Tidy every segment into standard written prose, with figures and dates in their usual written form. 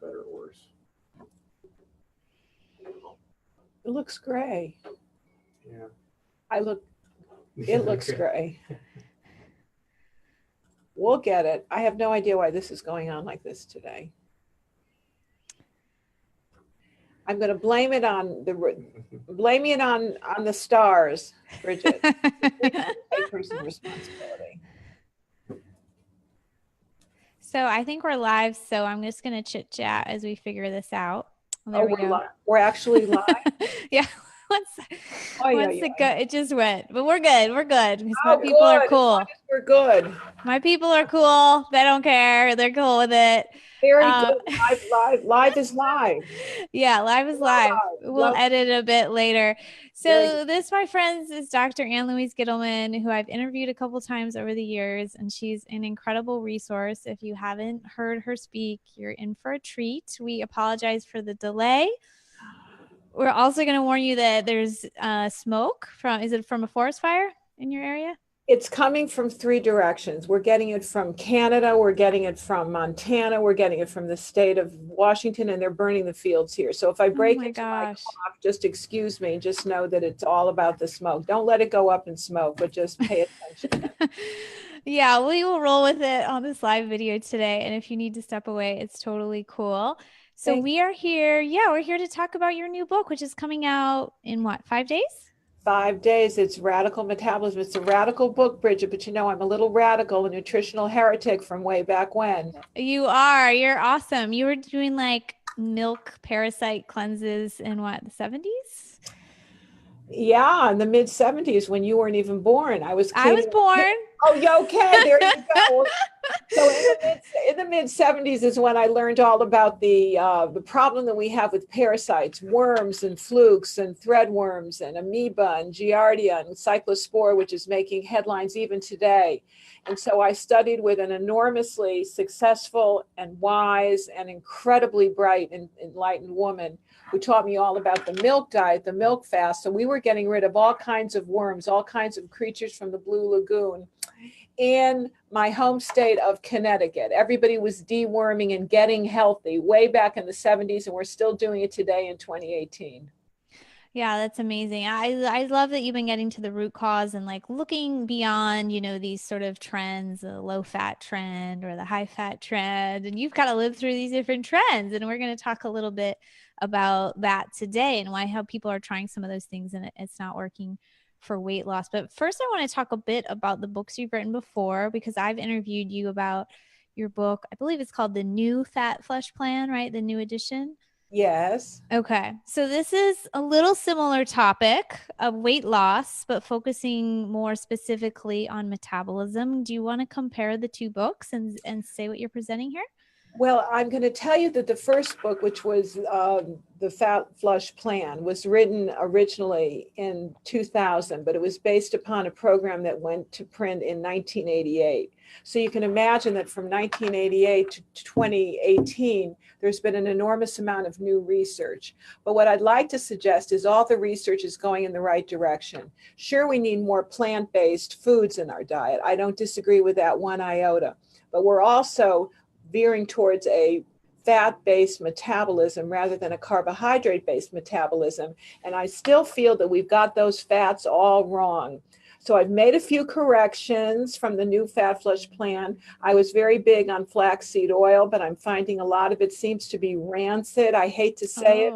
better or worse? It looks gray. Yeah. It looks gray. We'll get it. I have no idea why this is going on like this today. I'm going to blame it on the stars, Bridget. Take personal responsibility. So I think we're live. So I'm just going to chit chat as we figure this out. There we go. We're actually live. Yeah. It just went, but we're good. We're good. Because my people are cool. We're good. My people are cool. They don't care. They're cool with it. Very good. Live is live. Yeah, live is live. We'll edit a bit later. So this, my friends, is Dr. Louise Gittleman, who I've interviewed a couple times over the years, and she's an incredible resource. If you haven't heard her speak, you're in for a treat. We apologize for the delay. We're also going to warn you that there's smoke is it from a forest fire in your area? It's coming from 3 directions. We're getting it from Canada. We're getting it from Montana. We're getting it from the state of Washington, and they're burning the fields here. So if I break into my cough, just excuse me. Just know that it's all about the smoke. Don't let it go up in smoke, but just pay attention. Yeah, we will roll with it on this live video today. And if you need to step away, it's totally cool. So we are here. Yeah, we're here to talk about your new book, which is coming out in 5 days? 5 days. It's Radical Metabolism. It's a radical book, Bridget, but you know, I'm a little radical, a nutritional heretic from way back when. You are. You're awesome. You were doing like milk parasite cleanses in the 70s? Yeah, in the mid 70s when you weren't even born. I was born. Oh, yeah, okay. There you go. So in the mid 70s is when I learned all about the problem that we have with parasites, worms and flukes and threadworms and amoeba and giardia and cyclospore, which is making headlines even today. And so I studied with an enormously successful and wise and incredibly bright and enlightened woman who taught me all about the milk diet, the milk fast. So we were getting rid of all kinds of worms, all kinds of creatures from the Blue Lagoon in my home state of Connecticut. Everybody was deworming and getting healthy way back in the 70s, and we're still doing it today in 2018. Yeah, that's amazing. I love that you've been getting to the root cause and like looking beyond, these sort of trends, the low fat trend or the high fat trend. And you've got to live through these different trends. And we're going to talk a little bit about that today and how people are trying some of those things and it's not working for weight loss. But first, I want to talk a bit about the books you've written before, because I've interviewed you about your book. I believe it's called The New Fat Flush Plan, right? The new edition. Yes. Okay. So this is a little similar topic of weight loss, but focusing more specifically on metabolism. Do you want to compare the two books and say what you're presenting here? Well, I'm going to tell you that the first book, which was The Fat Flush Plan, was written originally in 2000, but it was based upon a program that went to print in 1988. So you can imagine that from 1988 to 2018, there's been an enormous amount of new research. But what I'd like to suggest is all the research is going in the right direction. Sure, we need more plant-based foods in our diet. I don't disagree with that one iota. But we're also veering towards a fat-based metabolism rather than a carbohydrate-based metabolism. And I still feel that we've got those fats all wrong. So I've made a few corrections from the new Fat Flush Plan. I was very big on flaxseed oil, but I'm finding a lot of it seems to be rancid. I hate to say it.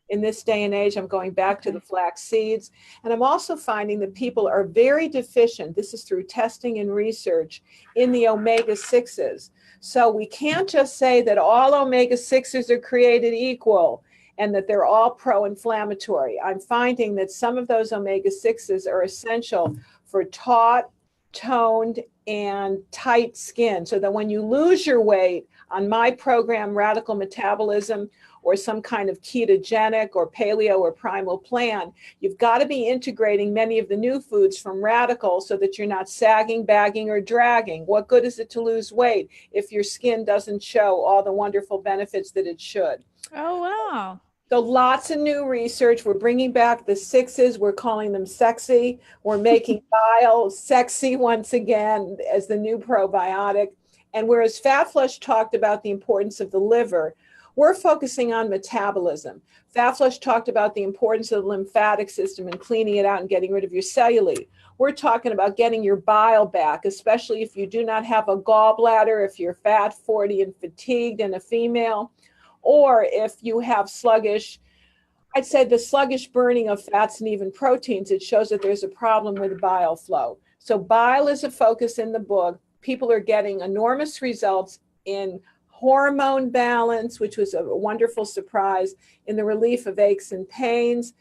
In this day and age, I'm going back to the flax seeds. And I'm also finding that people are very deficient. This is through testing and research in the omega-6s. So we can't just say that all omega-6s are created equal and that they're all pro-inflammatory. I'm finding that some of those omega-6s are essential for taut, toned, and tight skin. So that when you lose your weight on my program, Radical Metabolism, or some kind of ketogenic or paleo or primal plan, you've got to be integrating many of the new foods from Radical so that you're not sagging, bagging, or dragging. What good is it to lose weight if your skin doesn't show all the wonderful benefits that it should? Oh, wow. So lots of new research. We're bringing back the 6s. We're calling them sexy. We're making bile sexy once again as the new probiotic. And whereas Fat Flush talked about the importance of the liver, We're focusing on metabolism. Fat Flush talked about the importance of the lymphatic system and cleaning it out and getting rid of your cellulite. We're talking about getting your bile back, especially if you do not have a gallbladder, if you're fat, 40, and fatigued and a female, or if you have sluggish, I'd say the sluggish burning of fats and even proteins. It shows that there's a problem with bile flow. So bile is a focus in the book. People are getting enormous results in hormone balance, which was a wonderful surprise, in the relief of aches and pains.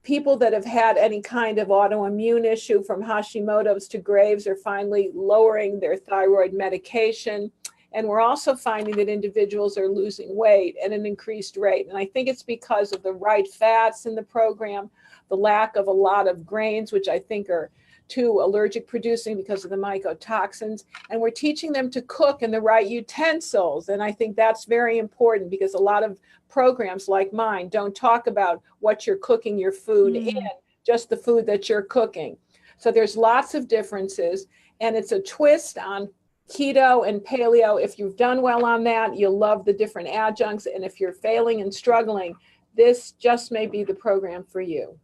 People that have had any kind of autoimmune issue, from Hashimoto's to Graves', are finally lowering their thyroid medication. And we're also finding that individuals are losing weight at an increased rate. And I think it's because of the right fats in the program, the lack of a lot of grains, which I think are too allergic producing because of the mycotoxins. And we're teaching them to cook in the right utensils. And I think that's very important, because a lot of programs like mine don't talk about what you're cooking your food in, just the food that you're cooking. So there's lots of differences, and it's a twist on keto and paleo. If you've done well on that, you'll love the different adjuncts. And if you're failing and struggling, this just may be the program for you.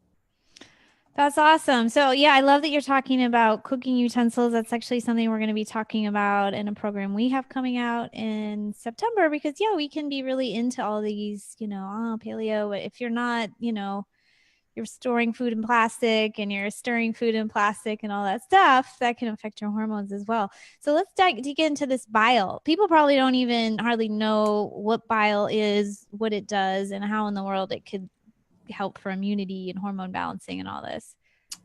That's awesome. So yeah, I love that you're talking about cooking utensils. That's actually something we're going to be talking about in a program we have coming out in September, because yeah, we can be really into all these, paleo. If you're not, you're storing food in plastic and you're stirring food in plastic and all that stuff, that can affect your hormones as well. So let's dig into this bile. People probably don't even hardly know what bile is, what it does, and how in the world it could help for immunity and hormone balancing and all this.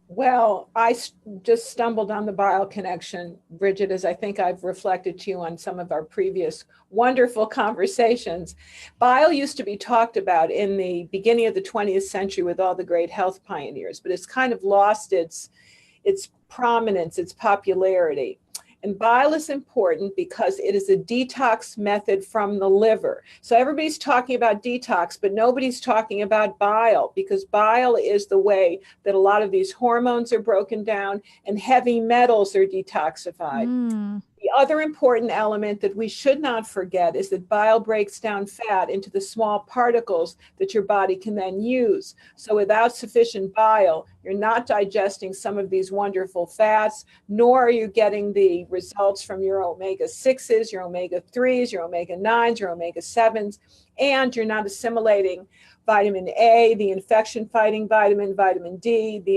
Well, I just stumbled on the bile connection, Bridget, as I think I've reflected to you on some of our previous wonderful conversations. Bile used to be talked about in the beginning of the 20th century with all the great health pioneers, but it's kind of lost its prominence, its popularity. And bile is important because it is a detox method from the liver. So everybody's talking about detox, but nobody's talking about bile, because bile is the way that a lot of these hormones are broken down and heavy metals are detoxified. The other important element that we should not forget is that bile breaks down fat into the small particles that your body can then use. So without sufficient bile, you're not digesting some of these wonderful fats, nor are you getting the results from your omega-6s, your omega-3s, your omega-9s, your omega-7s, and you're not assimilating vitamin A, the infection-fighting vitamin, vitamin D, the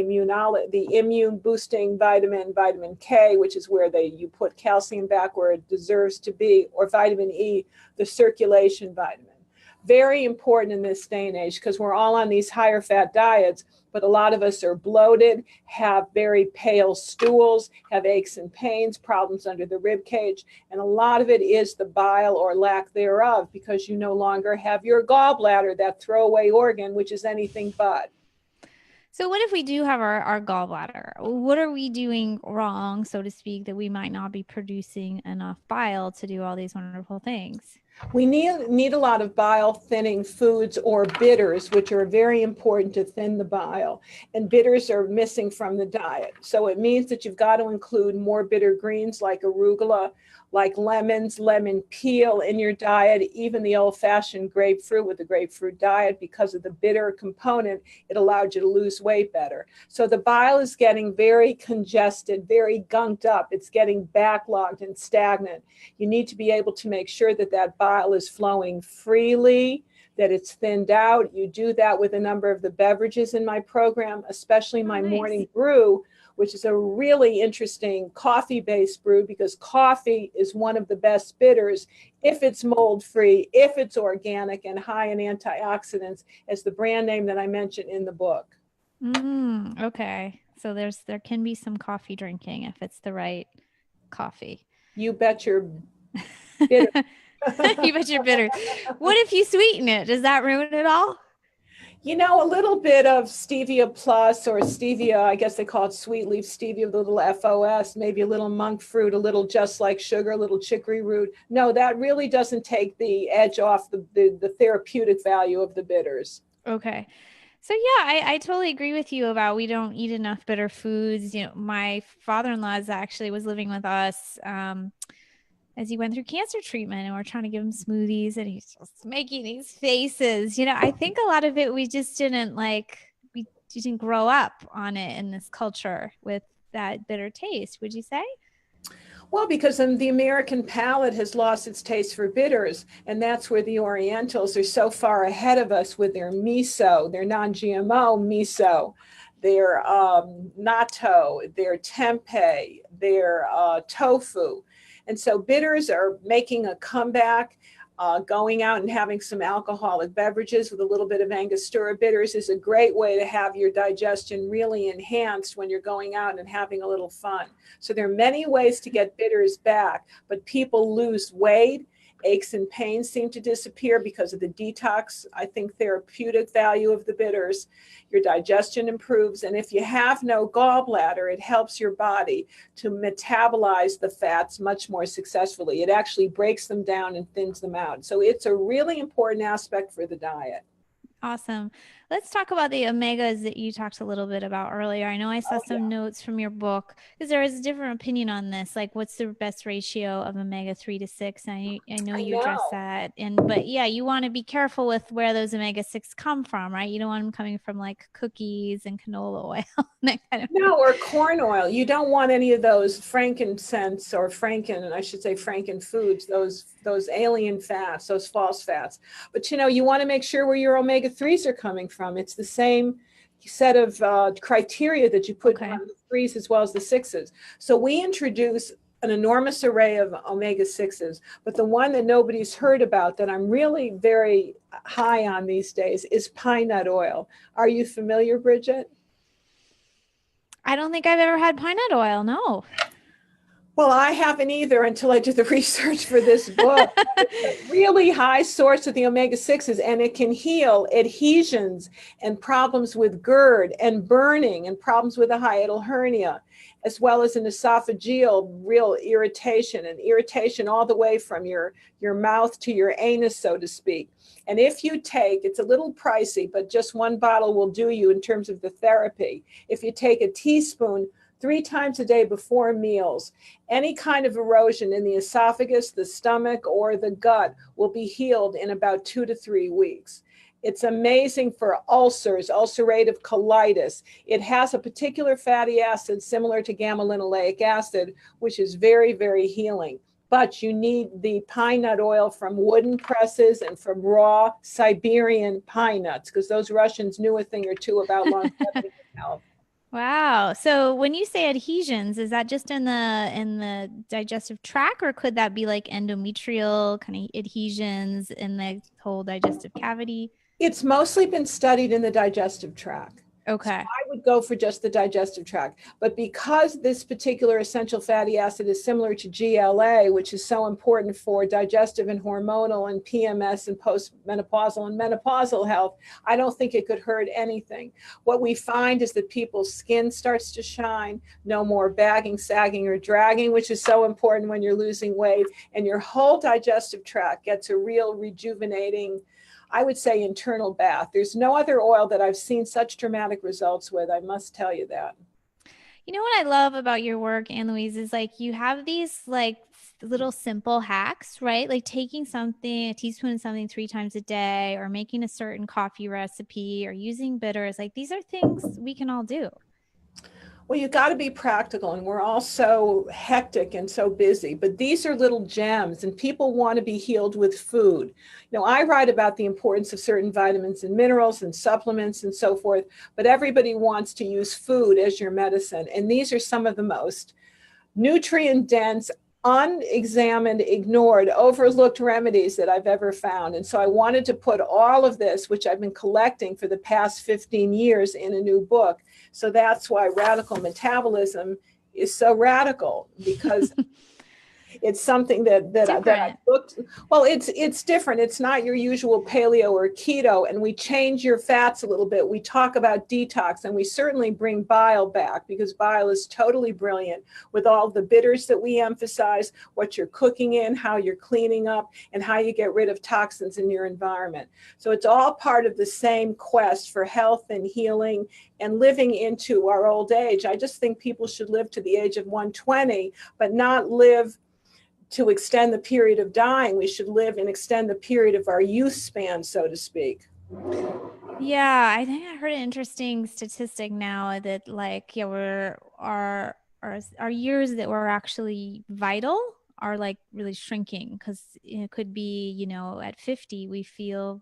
immune-boosting vitamin, vitamin K, which is where you put calcium back where it deserves to be, or vitamin E, the circulation vitamin. Very important in this day and age, because we're all on these higher fat diets, but a lot of us are bloated, have very pale stools, have aches and pains, problems under the rib cage. And a lot of it is the bile or lack thereof, because you no longer have your gallbladder, that throwaway organ, which is anything but. So what if we do have our gallbladder? What are we doing wrong, so to speak, that we might not be producing enough bile to do all these wonderful things? We need a lot of bile thinning foods or bitters, which are very important to thin the bile. And bitters are missing from the diet. So it means that you've got to include more bitter greens like arugula, like lemons, lemon peel in your diet, even the old-fashioned grapefruit with the grapefruit diet. Because of the bitter component, it allowed you to lose weight better. So the bile is getting very congested, very gunked up. It's getting backlogged and stagnant. You need to be able to make sure that that bile is flowing freely, that it's thinned out. You do that with a number of the beverages in my program, especially my morning brew, which is a really interesting coffee-based brew, because coffee is one of the best bitters if it's mold-free, if it's organic and high in antioxidants, as the brand name that I mentioned in the book. Okay. So there can be some coffee drinking if it's the right coffee. You bet your bitter. You bet your bitter. What if you sweeten it? Does that ruin it all? A little bit of stevia plus, or stevia, I guess they call it sweet leaf stevia, the little FOS, maybe a little monk fruit, a little just like sugar, a little chicory root. No, that really doesn't take the edge off the therapeutic value of the bitters. Okay. So yeah, I totally agree with you about we don't eat enough bitter foods. My father-in-law actually was living with us as he went through cancer treatment and we're trying to give him smoothies and he's just making these faces. I think a lot of it, we just didn't we didn't grow up on it in this culture with that bitter taste, would you say? Well, because the American palate has lost its taste for bitters, and that's where the Orientals are so far ahead of us with their miso, their non-GMO miso, their natto, their tempeh, their tofu. And so bitters are making a comeback. Going out and having some alcoholic beverages with a little bit of Angostura bitters is a great way to have your digestion really enhanced when you're going out and having a little fun. So there are many ways to get bitters back, but people lose weight. Aches and pains seem to disappear because of the detox, I think, therapeutic value of the bitters. Your digestion improves. And if you have no gallbladder, it helps your body to metabolize the fats much more successfully. It actually breaks them down and thins them out. So it's a really important aspect for the diet. Awesome. Let's talk about the omegas that you talked a little bit about earlier. I know I saw some notes from your book because there is a different opinion on this. Like, what's the best ratio of omega-3 to 6? I know you addressed that. But yeah, you want to be careful with where those omega-6 come from, right? You don't want them coming from like cookies and canola oil. That kind of No, or corn oil. You don't want any of those frankincense or franken foods, those alien fats, those false fats. But you want to make sure where your omega-3s are coming from. It's the same set of criteria that you put on the 3s as well as the 6s. So we introduce an enormous array of omega-6s, but the one that nobody's heard about that I'm really very high on these days is pine nut oil. Are you familiar, Bridget? I don't think I've ever had pine nut oil. No. Well, I haven't either until I did the research for this book. It's a really high source of the omega-6s, and it can heal adhesions and problems with GERD and burning and problems with a hiatal hernia, as well as an esophageal real irritation and irritation all the way from your mouth to your anus, so to speak. And if you take, it's a little pricey, but just one bottle will do you in terms of the therapy. If you take a teaspoon 3 times a day before meals, any kind of erosion in the esophagus, the stomach, or the gut will be healed in about 2 to 3 weeks. It's amazing for ulcers, ulcerative colitis. It has a particular fatty acid similar to gamma-linoleic acid, which is very, very healing. But you need the pine nut oil from wooden presses and from raw Siberian pine nuts, because those Russians knew a thing or two about longevity and health. Wow. So when you say adhesions, is that just in the digestive tract, or could that be like endometrial kind of adhesions in the whole digestive cavity? It's mostly been studied in the digestive tract. Okay. So I would go for just the digestive tract. But because this particular essential fatty acid is similar to GLA, which is so important for digestive and hormonal and PMS and postmenopausal and menopausal health, I don't think it could hurt anything. What we find is that people's skin starts to shine, no more bagging, sagging, or dragging, which is so important when you're losing weight, and your whole digestive tract gets a real rejuvenating, I would say, internal bath. There's no other oil that I've seen such dramatic results with. I must tell you that. You know what I love about your work, Anne Louise, is like you have these like little simple hacks, right? Like taking something, a teaspoon of something 3 times a day, or making a certain coffee recipe, or using bitters. Like these are things we can all do. Well, you got to be practical, and we're all so hectic and so busy, but these are little gems, and people want to be healed with food. I write about the importance of certain vitamins and minerals and supplements and so forth, but everybody wants to use food as your medicine. And these are some of the most nutrient dense, unexamined, ignored, overlooked remedies that I've ever found. And so I wanted to put all of this, which I've been collecting for the past 15 years, in a new book. So that's why Radical Metabolism is so radical, because it's something that I looked. Well, it's different. It's not your usual paleo or keto, and we change your fats a little bit. We talk about detox, and we certainly bring bile back, because bile is totally brilliant with all the bitters that we emphasize, what you're cooking in, how you're cleaning up, and how you get rid of toxins in your environment. So it's all part of the same quest for health and healing and living into our old age. I just think people should live to the age of 120, but not live to extend the period of dying. We should live and extend the period of our youth span, so to speak. Yeah, I think I heard an interesting statistic now that like, yeah, our years that were actually vital are like really shrinking because it could be, at 50, we feel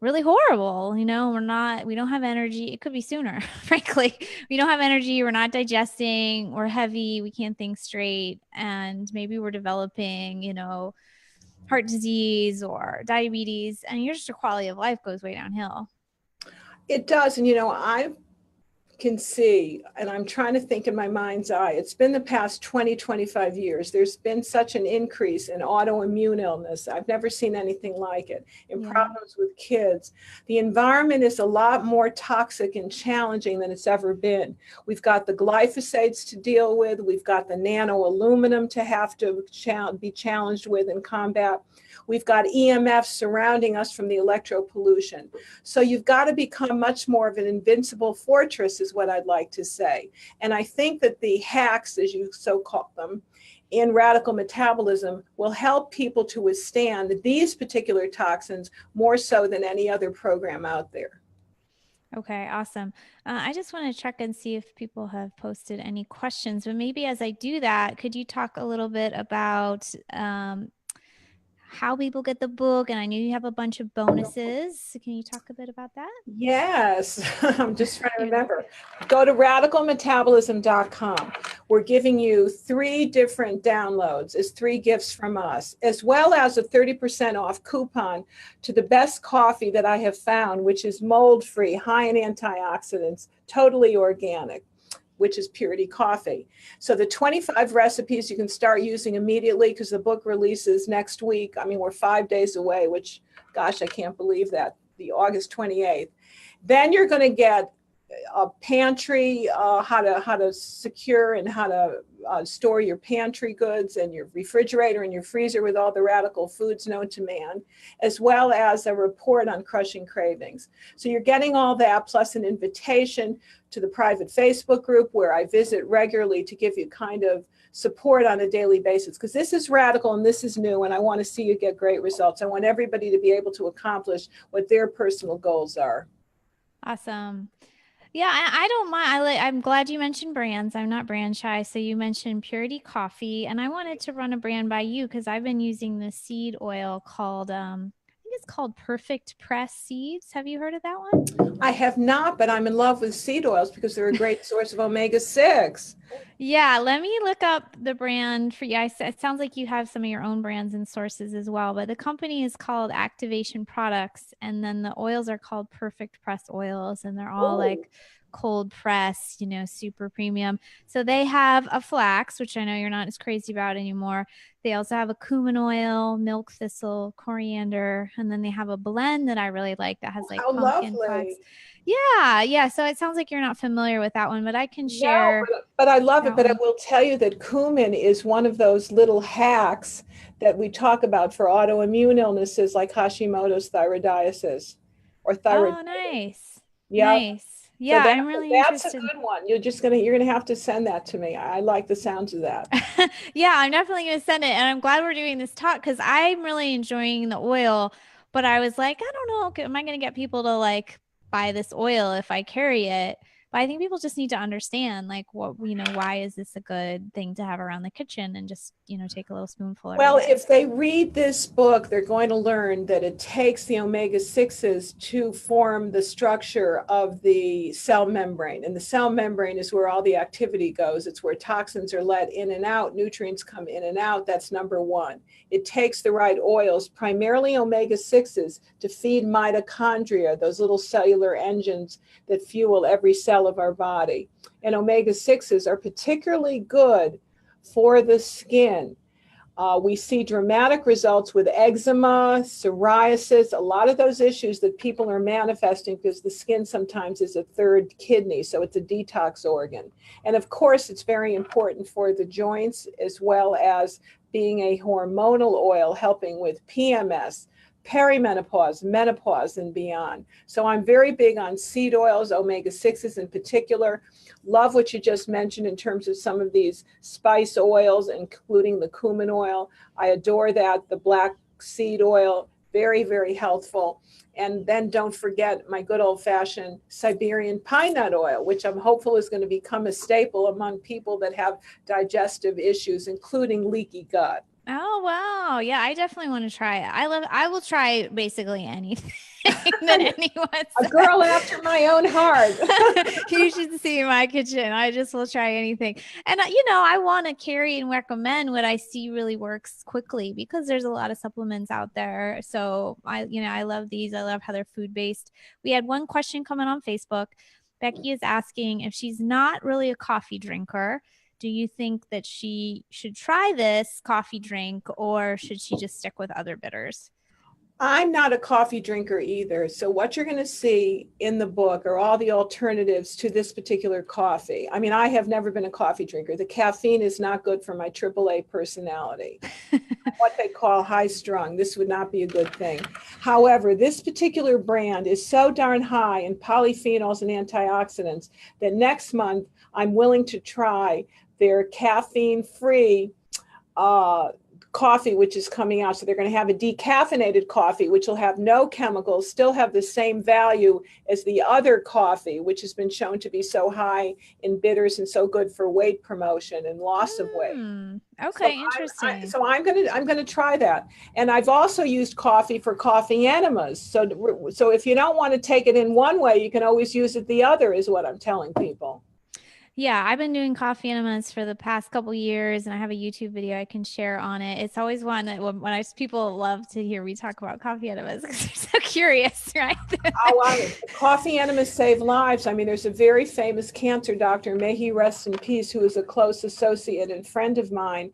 really horrible. We don't have energy. It could be sooner, frankly. We don't have energy. We're not digesting. We're heavy. We can't think straight. And maybe we're developing, heart disease or diabetes. And your quality of life goes way downhill. It does. And, I can see, and I'm trying to think in my mind's eye, it's been the past 20, 25 years. There's been such an increase in autoimmune illness. I've never seen anything like it. In problems with kids. The environment is a lot more toxic and challenging than it's ever been. We've got the glyphosates to deal with. We've got the nano aluminum to have to be challenged with and combat. We've got EMFs surrounding us from the electropollution. So you've got to become much more of an invincible fortress is what I'd like to say. And I think that the hacks, as you so call them, in radical metabolism will help people to withstand these particular toxins more so than any other program out there. Okay, awesome. I just want to check and see if people have posted any questions, but maybe as I do that, could you talk a little bit about how people get the book? And I know you have a bunch of bonuses. Can you talk a bit about that? Yes, I'm just trying to remember. Go to radicalmetabolism.com. We're giving you 3 different downloads as 3 gifts from us, as well as a 30% off coupon to the best coffee that I have found, which is mold-free, high in antioxidants, totally organic, which is Purity Coffee. So the 25 recipes you can start using immediately because the book releases next week. I mean, we're 5 days away, which, gosh, I can't believe that, the August 28th. Then you're going to get a pantry, how to secure and how to store your pantry goods and your refrigerator and your freezer with all the radical foods known to man, as well as a report on crushing cravings. So you're getting all that plus an invitation to the private Facebook group where I visit regularly to give you kind of support on a daily basis, because this is radical and this is new and I want to see you get great results. I want everybody to be able to accomplish what their personal goals are. Awesome. Yeah, I don't mind. I'm glad you mentioned brands. I'm not brand shy. So you mentioned Purity Coffee, and I wanted to run a brand by you because I've been using the seed oil called, I think it's called Perfect Press Seeds. Have you heard of that one? I have not, but I'm in love with seed oils because they're a great source of omega-6. Yeah, let me look up the brand for you. It sounds like you have some of your own brands and sources as well, but the company is called Activation Products, and then the oils are called Perfect Press Oils, and they're all like cold press, super premium. So they have a flax, which I know you're not as crazy about anymore. They also have a cumin oil, milk thistle, coriander, and then they have a blend that I really like that has like pumpkin flax. Yeah. So it sounds like you're not familiar with that one, but I can share. No, but I love it. But I will tell you that cumin is one of those little hacks that we talk about for autoimmune illnesses like Hashimoto's thyroiditis or thyroid. Oh, nice. Yeah. Nice. Yeah, so I'm really that's interested. a good one. You're gonna have to send that to me. I like the sounds of that. Yeah, I'm definitely going to send it. And I'm glad we're doing this talk because I'm really enjoying the oil. But I was like, I don't know, am I going to get people to like buy this oil if I carry it? But I think people just need to understand like what, why is this a good thing to have around the kitchen and just, take a little spoonful every Well, day. if they read this book, they're going to learn that it takes the omega-6s to form the structure of the cell membrane. And the cell membrane is where all the activity goes. It's where toxins are let in and out, nutrients come in and out. That's number one. It takes the right oils, primarily omega-6s, to feed mitochondria, those little cellular engines that fuel every cell of our body. And omega-6s are particularly good for the skin. We see dramatic results with eczema, psoriasis, a lot of those issues that people are manifesting because the skin sometimes is a third kidney, so it's a detox organ. And of course, it's very important for the joints as well as being a hormonal oil helping with PMS, perimenopause, menopause, and beyond. So I'm very big on seed oils, omega-6s in particular. Love what you just mentioned in terms of some of these spice oils, including the cumin oil. I adore that. The black seed oil, very, very healthful. And then don't forget my good old-fashioned Siberian pine nut oil, which I'm hopeful is going to become a staple among people that have digestive issues, including leaky gut. Oh, wow. Yeah, I definitely want to try it. I will try basically anything that anyone A says. girl after my own heart. You should see my kitchen. I just will try anything. And, I want to carry and recommend what I see really works quickly because there's a lot of supplements out there. So I love these. I love how they're food-based. We had one question coming on Facebook. Becky is asking if she's not really a coffee drinker, do you think that she should try this coffee drink or should she just stick with other bitters? I'm not a coffee drinker either. So what you're going to see in the book are all the alternatives to this particular coffee. I mean, I have never been a coffee drinker. The caffeine is not good for my AAA personality. What they call high strung. This would not be a good thing. However, this particular brand is so darn high in polyphenols and antioxidants that next month I'm willing to try their caffeine-free coffee, which is coming out. So they're going to have a decaffeinated coffee, which will have no chemicals, still have the same value as the other coffee, which has been shown to be so high in bitters and so good for weight promotion and loss of weight. Okay, interesting. So I'm going to try that. And I've also used coffee for coffee enemas. So if you don't want to take it in one way, you can always use it the other, is what I'm telling people. Yeah, I've been doing coffee enemas for the past couple years, and I have a YouTube video I can share on it. It's always one that people love to hear me talk about coffee enemas because they're so curious, right? Coffee enemas save lives. I mean, there's a very famous cancer doctor, may he rest in peace, who is a close associate and friend of mine.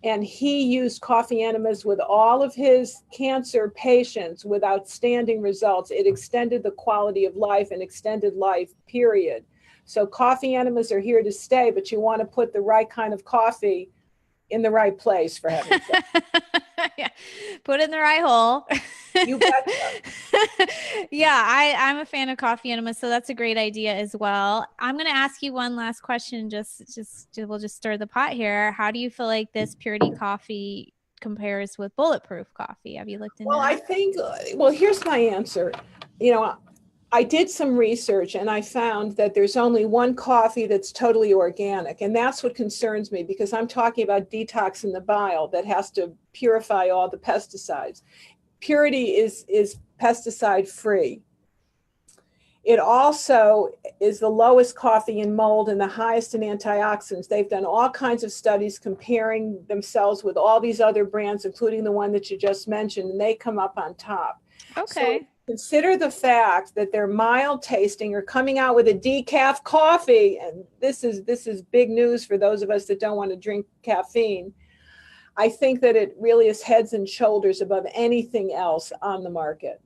And he used coffee enemas with all of his cancer patients with outstanding results. It extended the quality of life and extended life, period. So coffee enemas are here to stay, but you want to put the right kind of coffee in the right place, for heaven's sake. Yeah, put it in the right hole. You betcha. Yeah, I'm a fan of coffee enemas, so that's a great idea as well. I'm going to ask you one last question. We'll just stir the pot here. How do you feel like this Purity coffee compares with bulletproof coffee? Have you looked into that? Well, here's my answer. I did some research and I found that there's only one coffee that's totally organic. And that's what concerns me because I'm talking about detoxing the bile that has to purify all the pesticides. Purity is pesticide free. It also is the lowest coffee in mold and the highest in antioxidants. They've done all kinds of studies comparing themselves with all these other brands, including the one that you just mentioned, and they come up on top. Okay. So consider the fact that they're mild tasting or coming out with a decaf coffee. And this is big news for those of us that don't want to drink caffeine. I think that it really is heads and shoulders above anything else on the market.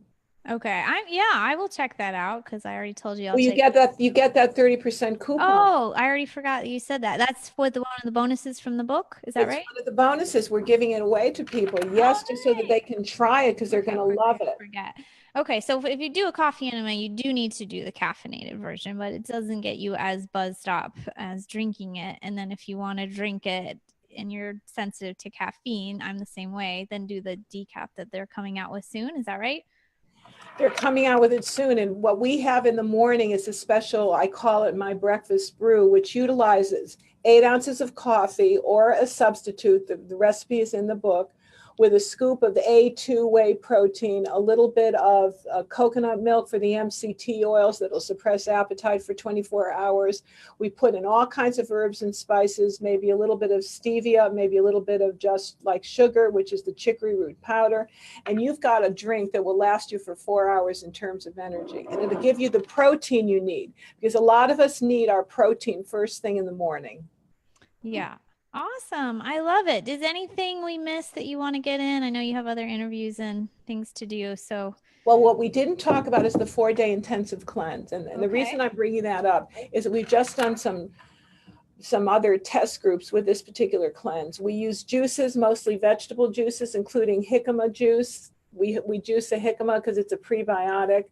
Okay. I will check that out because I already told you. You get that 30% coupon. Oh, I already forgot that you said that. That's what one of the bonuses from the book. Is that right? One of the bonuses. We're giving it away to people. Yes, just so that they can try it because they're going to love it. Forget. Okay, so if you do a coffee enema, you do need to do the caffeinated version, but it doesn't get you as buzzed up as drinking it. And then if you want to drink it and you're sensitive to caffeine, I'm the same way, then do the decaf that they're coming out with soon. Is that right? They're coming out with it soon. And what we have in the morning is a special, I call it my breakfast brew, which utilizes 8 ounces of coffee or a substitute. The recipe is in the book, with a scoop of A2 whey protein, a little bit of coconut milk for the MCT oils that'll suppress appetite for 24 hours. We put in all kinds of herbs and spices, maybe a little bit of stevia, maybe a little bit of just like sugar, which is the chicory root powder. And you've got a drink that will last you for 4 hours in terms of energy. And it'll give you the protein you need because a lot of us need our protein first thing in the morning. Yeah. Awesome. I love it. Is anything we missed that you want to get in? I know you have other interviews and things to do. So, well, what we didn't talk about is the 4-day intensive cleanse. And the reason I'm bringing that up is that we've just done some other test groups with this particular cleanse. We use juices, mostly vegetable juices, including jicama juice, We juice a jicama because it's a prebiotic.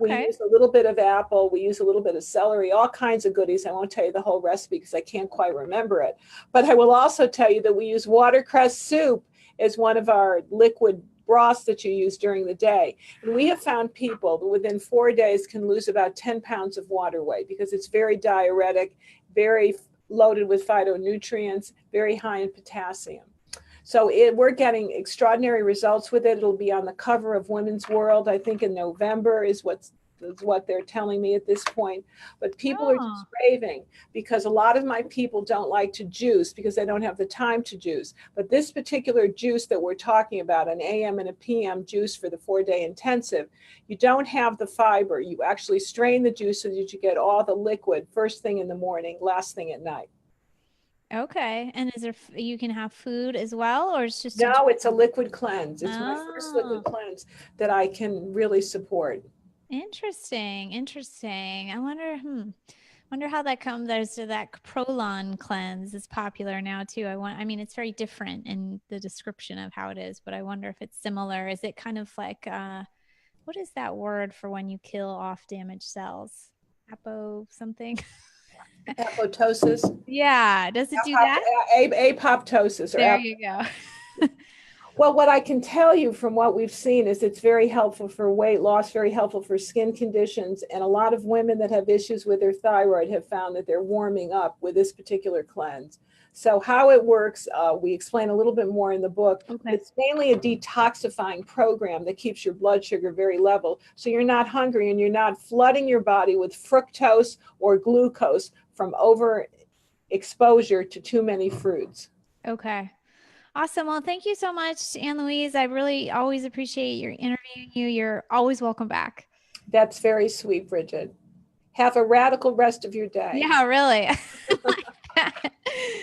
We Okay. use a little bit of apple. We use a little bit of celery, all kinds of goodies. I won't tell you the whole recipe because I can't quite remember it. But I will also tell you that we use watercress soup as one of our liquid broths that you use during the day. And we have found people that within 4 days can lose about 10 pounds of water weight because it's very diuretic, very loaded with phytonutrients, very high in potassium. So we're getting extraordinary results with it. It'll be on the cover of Women's World, I think in November is what they're telling me at this point. But people are Oh. just raving because a lot of my people don't like to juice because they don't have the time to juice. But this particular juice that we're talking about, an AM and a PM juice for the 4-day intensive, you don't have the fiber. You actually strain the juice so that you get all the liquid first thing in the morning, last thing at night. Okay. And is there, you can have food as well, or it's just a No, it's a liquid cleanse. It's my first liquid Oh, cleanse that I can really support. interesting. Interesting. Wonder how that comes. There's that Prolon cleanse is popular now too. I mean, it's very different in the description of how it is, but I wonder if it's similar. Is it kind of like, what is that word for when you kill off damaged cells? Apo something? Apoptosis, Yeah. Does it do that? apoptosis, There you go. well, what I can tell you from what we've seen is it's very helpful for weight loss, very helpful for skin conditions. And a lot of women that have issues with their thyroid have found that they're warming up with this particular cleanse. So how it works, we explain a little bit more in the book. Okay. It's mainly a detoxifying program that keeps your blood sugar very level. So you're not hungry and you're not flooding your body with fructose or glucose from over exposure to too many fruits. Okay. Awesome. Well, thank you so much, Anne Louise. I really always appreciate your interviewing you. You're always welcome back. That's very sweet, Bridget. Have a radical rest of your day. Yeah, really.